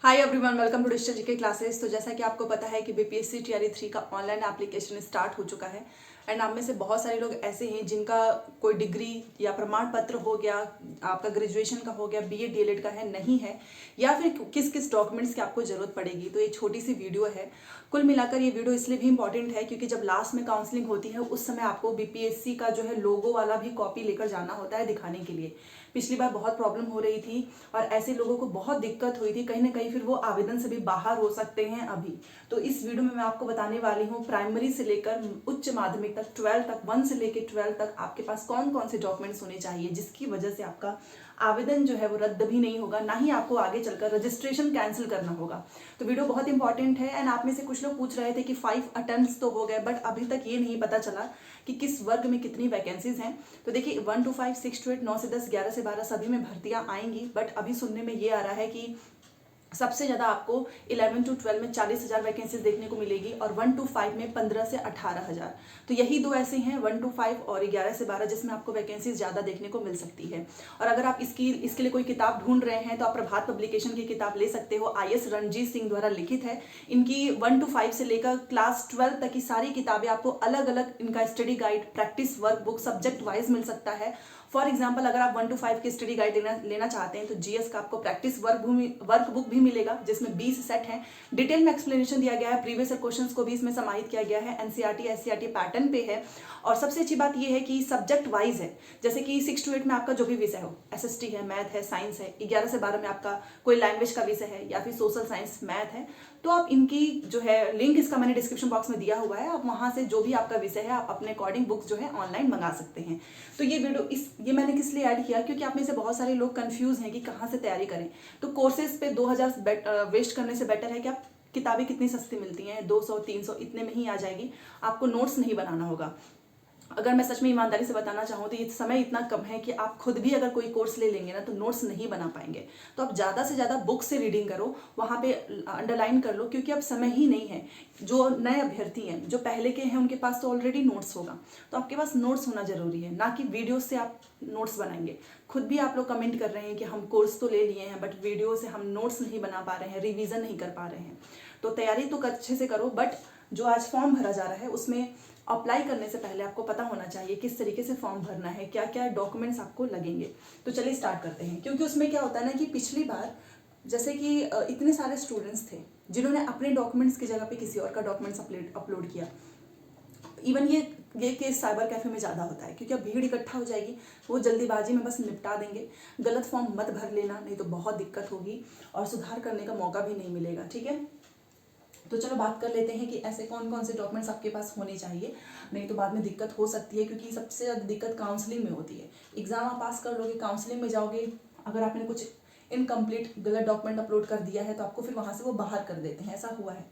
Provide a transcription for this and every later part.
Hi everyone, welcome to digital GK classes. तो जैसा कि आपको पता है कि बीपीएससी टीआरई 3 का ऑनलाइन एप्लीकेशन स्टार्ट हो चुका है एंड आप में से बहुत सारे लोग ऐसे हैं जिनका कोई डिग्री या प्रमाण पत्र हो गया, आपका ग्रेजुएशन का हो गया, बीए डीएलएड का है नहीं है, या फिर किस किस डॉक्यूमेंट्स की आपको जरूरत पड़ेगी। तो ये छोटी सी वीडियो है। कुल मिलाकर ये वीडियो इसलिए भी इंपॉर्टेंट है क्योंकि जब लास्ट में काउंसलिंग होती है उस समय आपको बीपीएससी का जो है लोगो वाला भी कॉपी लेकर जाना होता है दिखाने के लिए। पिछली बार बहुत प्रॉब्लम हो रही थी और ऐसे लोगों को बहुत दिक्कत हुई थी, कहीं ना कहीं फिर वो आवेदन से भी बाहर हो सकते हैं अभी। तो इस वीडियो में मैं आपको बताने वाली हूँ प्राइमरी से लेकर उच्च माध्यमिक तक, 12 तक, 1 से लेकर 12 तक आपके पास कौन कौन से डॉक्यूमेंट्स होने चाहिए जिसकी वजह से आपका आवेदन जो है वो रद्द भी नहीं होगा, ना ही आपको आगे चलकर रजिस्ट्रेशन कैंसिल करना होगा। तो वीडियो बहुत इंपॉर्टेंट है एंड आप में से कुछ लोग पूछ रहे थे कि 5 अटेम्प्ट्स तो हो गए बट अभी तक ये नहीं पता चला कि किस वर्ग में कितनी वैकेंसीज हैं। तो देखिए 1 to 5, 6 to 8, 9 से 10, 11 से 12 सभी में भर्तियां आएंगी, बट अभी सुनने में ये आ रहा है कि सबसे ज़्यादा आपको 11 to 12 में 40,000 वैकेंसीज देखने को मिलेगी और 1 to 5 में 15 से 18,000। तो यही दो ऐसे हैं 1 to 5 और 11 से 12 जिसमें आपको वैकेंसीज ज़्यादा देखने को मिल सकती है। और अगर आप इसके लिए कोई किताब ढूंढ रहे हैं तो आप प्रभात पब्लिकेशन की किताब ले सकते हो। IS रणजीत सिंह द्वारा लिखित है। इनकी 1 to 5 से लेकर क्लास 12 तक की सारी किताबें आपको अलग अलग, इनका study guide, practice work book subject wise मिल सकता है। फॉर एग्जाम्पल अगर आप 1 to 5 की स्टडी गाइड लेना चाहते हैं तो जीएस का आपको प्रैक्टिस वर्क बुक भी मिलेगा जिसमें 20 सेट हैं। डिटेल में एक्सप्लेनेशन दिया गया है, प्रीवियस क्वेश्चंस को भी इसमें समाहित किया गया है, एनसीईआरटी एससीईआरटी पैटर्न पे है। और सबसे अच्छी बात यह है कि सब्जेक्ट वाइज है, जैसे कि 6 to 8 में आपका जो भी विषय हो, एसएसटी है, मैथ है, साइंस है, 11 से 12 में आपका कोई लैंग्वेज का विषय है या फिर सोशल साइंस मैथ है, तो आप इनकी जो है लिंक इसका मैंने डिस्क्रिप्शन बॉक्स में दिया हुआ है, आप वहां से जो भी आपका विषय है आप अपने अकॉर्डिंग बुक्स जो है ऑनलाइन मंगा सकते हैं। तो ये वीडियो ये मैंने किस लिए ऐड किया क्योंकि आप में से बहुत सारे लोग कंफ्यूज हैं कि कहाँ से तैयारी करें। तो कोर्सेज पे 2000 वेस्ट करने से बेटर है कि आप किताबें कितनी सस्ती मिलती हैं, 200 300 इतने में ही आ जाएगी, आपको नोट्स नहीं बनाना होगा। अगर मैं सच में ईमानदारी से बताना चाहूँ तो ये समय इतना कम है कि आप खुद भी अगर कोई कोर्स ले लेंगे ना तो नोट्स नहीं बना पाएंगे। तो आप ज़्यादा से ज़्यादा बुक से रीडिंग करो, वहाँ पे अंडरलाइन कर लो क्योंकि अब समय ही नहीं है। जो नए अभ्यर्थी हैं, जो पहले के हैं, उनके पास तो ऑलरेडी नोट्स होगा, तो आपके पास नोट्स होना जरूरी है, ना कि वीडियो से आप नोट्स बनाएंगे। खुद भी आप लोग कमेंट कर रहे हैं कि हम कोर्स तो ले लिए हैं बट वीडियो से हम नोट्स नहीं बना पा रहे हैं, रिविजन नहीं कर पा रहे हैं। तो तैयारी तो अच्छे से करो, बट जो आज फॉर्म भरा जा रहा है उसमें अप्लाई करने से पहले आपको पता होना चाहिए किस तरीके से फॉर्म भरना है, क्या क्या डॉक्यूमेंट्स आपको लगेंगे। तो चलिए स्टार्ट करते हैं। क्योंकि उसमें क्या होता है ना कि पिछली बार जैसे कि इतने सारे स्टूडेंट्स थे जिन्होंने अपने डॉक्यूमेंट्स की जगह पे किसी और का डॉक्यूमेंट्स अपलोड किया। इवन ये केस साइबर कैफे में ज़्यादा होता है क्योंकि अब भीड़ इकट्ठा हो जाएगी, वो जल्दीबाजी में बस निपटा देंगे। गलत फॉर्म मत भर लेना, नहीं तो बहुत दिक्कत होगी और सुधार करने का मौका भी नहीं मिलेगा। ठीक है, तो चलो बात कर लेते हैं कि ऐसे कौन कौन से डॉक्यूमेंट्स आपके पास होने चाहिए, नहीं तो बाद में दिक्कत हो सकती है। क्योंकि सबसे ज़्यादा दिक्कत काउंसलिंग में होती है। एग्जाम आप पास कर लोगे, काउंसलिंग में जाओगे, अगर आपने कुछ इनकम्प्लीट गलत डॉक्यूमेंट अपलोड कर दिया है तो आपको फिर वहाँ से वो बाहर कर देते हैं, ऐसा हुआ है।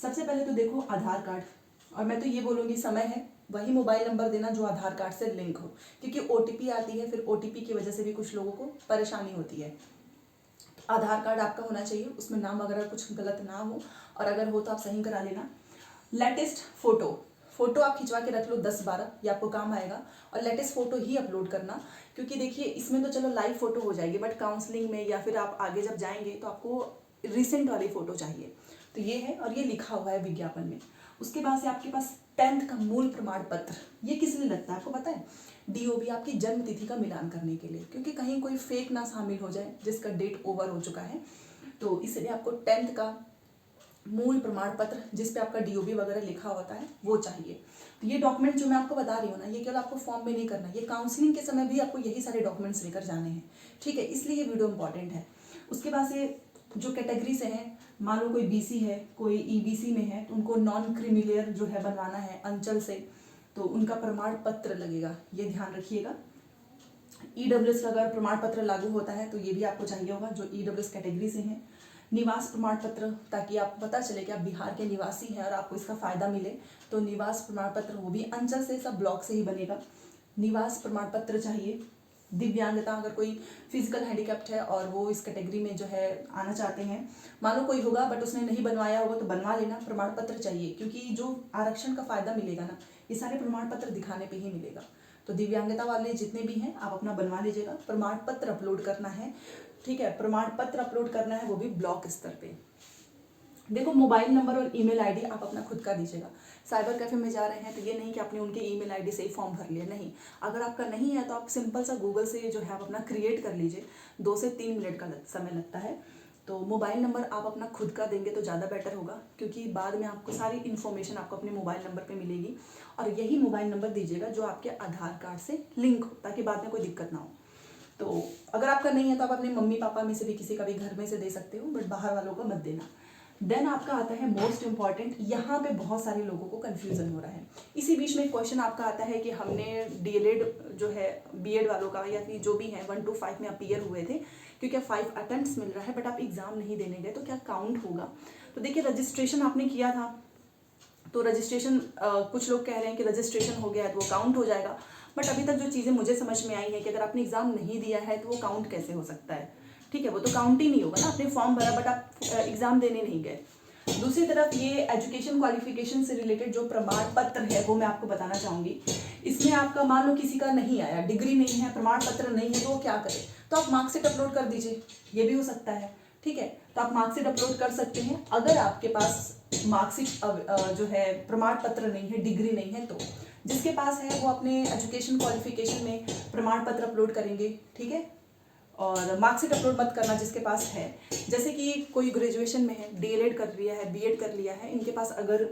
सबसे पहले तो देखो आधार कार्ड, और मैं तो ये बोलूँगी समय है वही मोबाइल नंबर देना जो आधार कार्ड से लिंक हो, क्योंकि ओटीपी आती है, फिर ओटीपी की वजह से भी कुछ लोगों को परेशानी होती है। आधार कार्ड आपका होना चाहिए, उसमें नाम वगैरह कुछ गलत ना हो, और अगर हो तो आप सही करा लेना। लेटेस्ट फोटो आप खिंचवा के रख लो 10-12, ये आपको काम आएगा। और लेटेस्ट फोटो ही अपलोड करना, क्योंकि देखिए इसमें तो चलो लाइव फोटो हो जाएगी, बट काउंसलिंग में या फिर आप आगे जब जाएंगे तो आपको रिसेंट वाली फोटो चाहिए। तो ये है, और ये लिखा हुआ है विज्ञापन में। उसके बाद से आपके पास 10th का मूल प्रमाण पत्र, ये किस लिए लगता है आपको पता है? डीओबी, आपकी जन्म तिथि का मिलान करने के लिए, क्योंकि कहीं कोई फेक ना शामिल हो जाए जिसका डेट ओवर हो चुका है। तो इसलिए आपको 10th का मूल प्रमाण पत्र जिस पे आपका डीओबी वगैरह लिखा होता है वो चाहिए। तो ये डॉक्यूमेंट जो मैं आपको बता रही हूँ ना, ये केवल आपको फॉर्म में नहीं करना, ये काउंसलिंग के समय भी आपको यही सारे डॉक्यूमेंट्स लेकर जाने हैं। ठीक है, इसलिए ये वीडियो इंपॉर्टेंट है। उसके बाद से जो कैटेगरी से हैं, मान लो कोई बीसी है, कोई ईबीसी में है, तो उनको नॉन क्रीमिलेयर जो है बनवाना है अंचल से, तो उनका प्रमाण पत्र लगेगा, ये ध्यान रखिएगा। ईडब्ल्यूएस का अगर प्रमाण पत्र लागू होता है तो ये भी आपको चाहिए होगा जो ईडब्ल्यूएस कैटेगरी से हैं। निवास प्रमाण पत्र, ताकि आपको पता चले कि आप बिहार के निवासी हैं और आपको इसका फायदा मिले, तो निवास प्रमाण पत्र वो भी अंचल से, सब ब्लॉक से ही बनेगा। निवास प्रमाण पत्र चाहिए। दिव्यांगता, अगर कोई फिजिकल हैंडीकैप्ड है और वो इस कैटेगरी में जो है आना चाहते हैं, मान लो कोई होगा बट उसने नहीं बनवाया होगा तो बनवा लेना, प्रमाण पत्र चाहिए, क्योंकि जो आरक्षण का फायदा मिलेगा ना, ये सारे प्रमाण पत्र दिखाने पे ही मिलेगा। तो दिव्यांगता वाले जितने भी हैं आप अपना बनवा लीजिएगा, प्रमाण पत्र अपलोड करना है। ठीक है, प्रमाण पत्र अपलोड करना है वो भी ब्लॉक स्तर पे। देखो मोबाइल नंबर और ईमेल आईडी आप अपना खुद का दीजिएगा। साइबर कैफे में जा रहे हैं तो ये नहीं कि आपने उनके ईमेल आईडी से ही फॉर्म भर लिया, नहीं। अगर आपका नहीं है तो आप सिंपल सा गूगल से जो है आप अपना क्रिएट कर लीजिए, 2 से 3 मिनट का समय लगता है। तो मोबाइल नंबर आप अपना खुद का देंगे तो ज़्यादा बेटर होगा, क्योंकि बाद में आपको सारी इन्फॉर्मेशन आपको अपने मोबाइल नंबर पे मिलेगी, और यही मोबाइल नंबर दीजिएगा जो आपके आधार कार्ड से लिंक हो, ताकि बाद में कोई दिक्कत ना हो। तो अगर आपका नहीं है तो आप अपने मम्मी पापा में से भी किसी का भी घर में से दे सकते हो, बट बाहर वालों को मत देना। देन आपका आता है मोस्ट इंपॉर्टेंट, यहाँ पे बहुत सारे लोगों को कंफ्यूजन हो रहा है। इसी बीच में एक क्वेश्चन आपका आता है कि हमने डीएलएड जो है बीएड वालों का, या फिर जो भी है 1 to 5 में अपीयर हुए थे, क्योंकि 5 अटेम्प्ट्स मिल रहा है, बट आप एग्जाम नहीं देने गए तो क्या काउंट होगा? तो देखिए रजिस्ट्रेशन आपने किया था, तो रजिस्ट्रेशन कुछ लोग कह रहे हैं कि रजिस्ट्रेशन हो गया है तो वो काउंट हो जाएगा, बट अभी तक जो चीज़ें मुझे समझ में आई है कि अगर आपने एग्जाम नहीं दिया है तो वो काउंट कैसे हो सकता है? ठीक है, वो तो काउंट ही नहीं होगा ना, आपने फॉर्म भरा बट आप एग्जाम देने नहीं गए। दूसरी तरफ ये एजुकेशन क्वालिफिकेशन से रिलेटेड जो प्रमाण पत्र है वो मैं आपको बताना चाहूँगी। इसमें आपका मान लो किसी का नहीं आया, डिग्री नहीं है, प्रमाण पत्र नहीं है, तो वो क्या करे? तो आप मार्कशीट अपलोड कर दीजिए, ये भी हो सकता है। ठीक है, तो आप मार्कशीट अपलोड कर सकते हैं। अगर आपके पास मार्कशीट जो है प्रमाण पत्र नहीं है, डिग्री नहीं है, तो जिसके पास है वो अपने एजुकेशन क्वालिफिकेशन में प्रमाण पत्र अपलोड करेंगे। ठीक है, और मार्कशीट अपलोड मत करना जिसके पास है। जैसे कि कोई ग्रेजुएशन में है, डीएलएड कर लिया है, बीएड कर लिया है, इनके पास अगर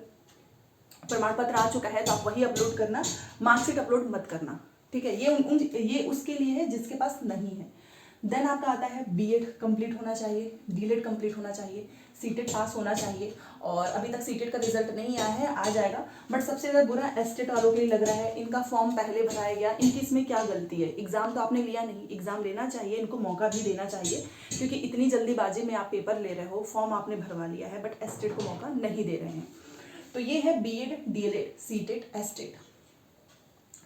प्रमाण पत्र आ चुका है तो आप वही अपलोड करना, मार्कशीट अपलोड मत करना। ठीक है, ये उसके लिए है जिसके पास नहीं है। देन आपका आता है बीएड कंप्लीट होना चाहिए, डीएलएड कंप्लीट होना चाहिए, सीटेट पास होना चाहिए, और अभी तक सीटेट का रिजल्ट नहीं आया है, आ जाएगा। बट सबसे ज़्यादा बुरा एस्टेट वालों के लिए लग रहा है, इनका फॉर्म पहले भराया गया, इनकी इसमें क्या गलती है? एग्जाम तो आपने लिया नहीं, एग्जाम लेना चाहिए, इनको मौका भी देना चाहिए, क्योंकि इतनी जल्दीबाजी में आप पेपर ले रहे हो, फॉर्म आपने भरवा लिया है, बट एस्टेट को मौका नहीं दे रहे हैं। तो ये है बीएड, डीएलएड, सीटेट, एस्टेट।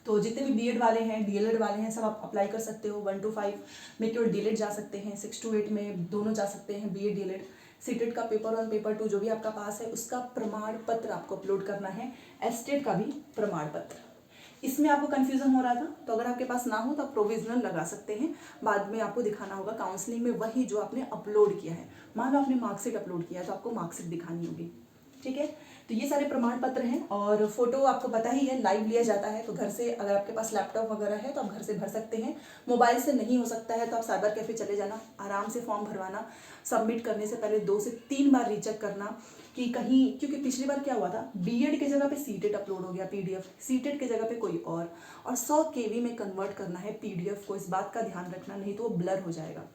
तो जितने भी बीएड वाले हैं, डीएलएड वाले हैं, सब आप अप्लाई कर सकते हो। 1 to 5 में केवल डीएलएड जा सकते हैं, 6 to 8 में दोनों जा सकते हैं, बीएड डीएलएड। सीटेट का पेपर 1 पेपर 2 जो भी आपका पास है उसका प्रमाण पत्र आपको अपलोड करना है, एस्टेट का भी प्रमाण पत्र। इसमें आपको कन्फ्यूजन हो रहा था, तो अगर आपके पास ना हो तो आप प्रोविजनल लगा सकते हैं, बाद में आपको दिखाना होगा काउंसलिंग में वही जो आपने अपलोड किया है। मान लो आपने मार्कशीट अपलोड किया है तो आपको मार्कशीट दिखानी होगी। ठीक है, तो ये सारे प्रमाण पत्र हैं, और फोटो आपको पता ही है लाइव लिया जाता है, तो घर से अगर आपके पास लैपटॉप वगैरह है तो आप घर से भर सकते हैं। मोबाइल से नहीं हो सकता है तो आप साइबर कैफे चले जाना, आराम से फॉर्म भरवाना। सबमिट करने से पहले 2 से 3 बार रीचेक करना कि कहीं, क्योंकि पिछली बार क्या हुआ था, बीएड की जगह पे सीटेट अपलोड हो गया पीडीएफ, सीटेट की जगह पे कोई और 100 केवी में कन्वर्ट करना है पीडीएफ को, इस बात का ध्यान रखना, नहीं तो वो ब्लर हो जाएगा।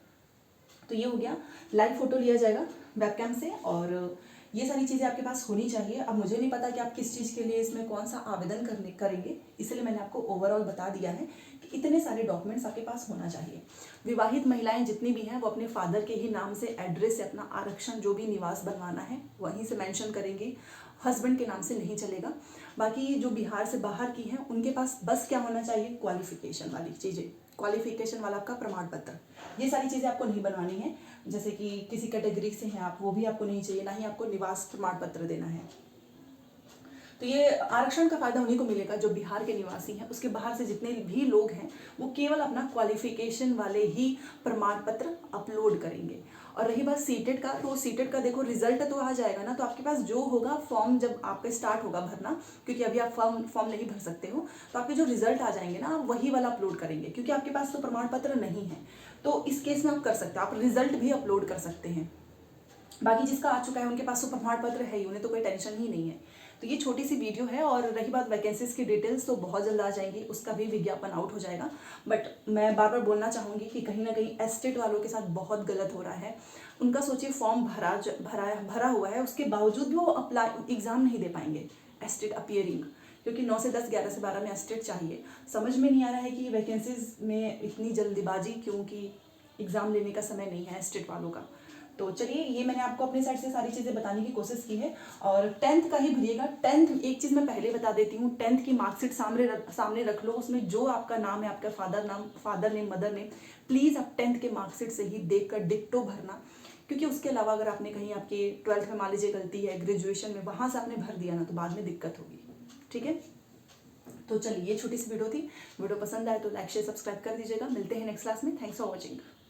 तो ये हो गया, लाइव फोटो लिया जाएगा वेबकैम से, और ये सारी चीज़ें आपके पास होनी चाहिए। अब मुझे नहीं पता कि आप किस चीज़ के लिए इसमें कौन सा आवेदन करेंगे, इसलिए मैंने आपको ओवरऑल बता दिया है कि इतने सारे डॉक्यूमेंट्स आपके पास होना चाहिए। विवाहित महिलाएं जितनी भी हैं वो अपने फादर के ही नाम से एड्रेस से अपना आरक्षण जो भी निवास बनवाना है वहीं से मेंशन करेंगी, हस्बैंड के नाम से नहीं चलेगा। बाकी जो बिहार से बाहर की हैं उनके पास बस क्या होना चाहिए, क्वालिफिकेशन वाली चीज़ें, क्वालिफिकेशन वाला आपका प्रमाण पत्र, ये सारी चीज़ें आपको नहीं बनवानी है। जैसे कि किसी कैटेगरी से हैं आप, वो भी आपको नहीं चाहिए, ना ही आपको निवास प्रमाण पत्र देना है। तो ये आरक्षण का फायदा उन्हीं को मिलेगा जो बिहार के निवासी हैं, उसके बाहर से जितने भी लोग हैं वो केवल अपना क्वालिफिकेशन वाले ही प्रमाण पत्र अपलोड करेंगे। और रही बात सीटेट का, तो सीटेट का देखो रिजल्ट तो आ जाएगा ना, तो आपके पास जो होगा फॉर्म जब आपका स्टार्ट होगा भरना, क्योंकि अभी आप फॉर्म नहीं भर सकते हो, तो आपके जो रिजल्ट आ जाएंगे ना आप वही वाला अपलोड करेंगे, क्योंकि आपके पास तो प्रमाण पत्र नहीं है। तो इस केस में आप कर सकते हो, आप रिजल्ट भी अपलोड कर सकते हैं। बाकी जिसका आ चुका है उनके पास तो प्रमाण पत्र है ही, उन्हें तो कोई टेंशन ही नहीं है। तो ये छोटी सी वीडियो है, और रही बात वैकेंसीज की डिटेल्स तो बहुत जल्द आ जाएंगी, उसका भी विज्ञापन आउट हो जाएगा। बट मैं बार बार बोलना चाहूँगी कि कहीं ना कहीं एस्टेट वालों के साथ बहुत गलत हो रहा है। उनका सोचिए फॉर्म भरा हुआ है, उसके बावजूद भी वो अप्लाई एग्ज़ाम नहीं दे पाएंगे एस्टेट अपीयरिंग, क्योंकि 9 से 10, 11 से 12 में एस्टेट चाहिए। समझ में नहीं आ रहा है कि वैकेंसीज में इतनी जल्दीबाजी, क्योंकि एग्ज़ाम लेने का समय नहीं है एस्टेट वालों का। तो चलिए, ये मैंने आपको अपनी साइड से सारी चीज़ें बताने की कोशिश की है, और 10th का ही भरिएगा। 10th एक चीज़ मैं पहले बता देती हूँ, 10th की मार्कशीट सामने रख लो, उसमें जो आपका नाम है, आपका father name, mother name, please आप 10th के मार्कशीट से ही देख कर डिक्टो भरना, क्योंकि उसके अलावा अगर आपने कहीं आपकी 12th में मान लीजिए गलती है, ग्रेजुएशन में वहाँ से आपने भर दिया ना, तो बाद में दिक्कत होगी। ठीक है, तो चलिए, ये छोटी सी वीडियो थी। वीडियो पसंद आए तो लाइक शेयर सब्सक्राइब कर दीजिएगा। मिलते हैं नेक्स्ट क्लास में। Thanks for watching.